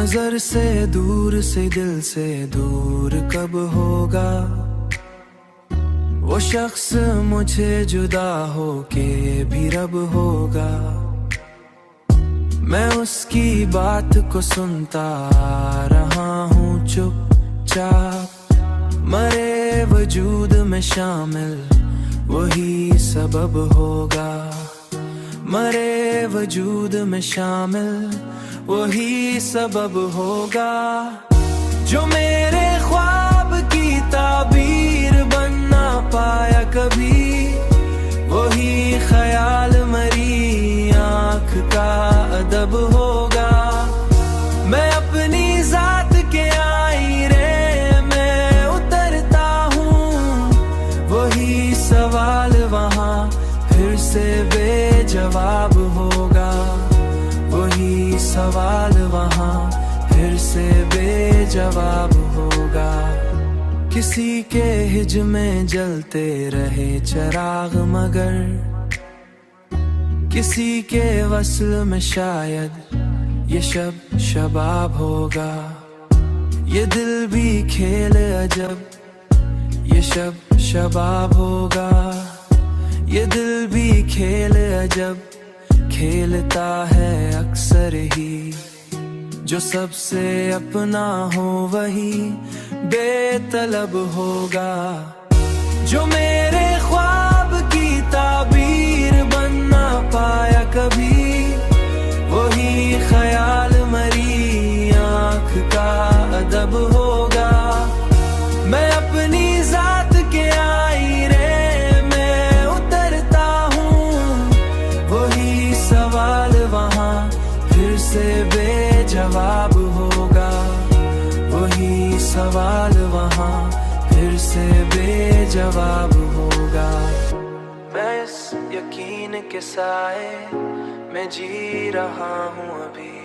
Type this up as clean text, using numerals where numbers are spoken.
नजर से दूर से दिल से दूर कब होगा वो शख्स मुझे जुदा हो के भी रब होगा। मैं उसकी बात को सुनता आ रहा हूँ चुपचाप, मरे वजूद में शामिल वही सबब होगा। मरे वजूद में शामिल वही सबब होगा। जो मेरे ख्वाब की ताबीर बन ना पाया कभी, वही ख्याल मरी आँख का अदब होगा। मैं अपनी जात के आईने में उतरता हूँ, वही सवाल वहाँ फिर से बेजवाब होगा। वही सवाल वहाँ फिर से बेजवाब होगा। किसी के हिज में जलते रहे चिराग मगर किसी के वस्ल में शायद ये शब शबाब होगा। ये दिल भी खेल अजब ये शब शबाब होगा। ये दिल भी खेल अजब खेलता है अक्सर ही। जो सबसे अपना हो वही बेतलब होगा। जो मेरे ख्वाब की ताबीर बन ना पाया कभी, वही ख्याल मरी आँख का अदब होगा। मैं अपनी जात के आईने में उतरता हूँ, वही सवाल वहाँ फिर से बेजवाब होगा। वही सवाल वहाँ फिर से बेजवाब होगा। मैं इस यकीन के साए में जी रहा हूँ अभी,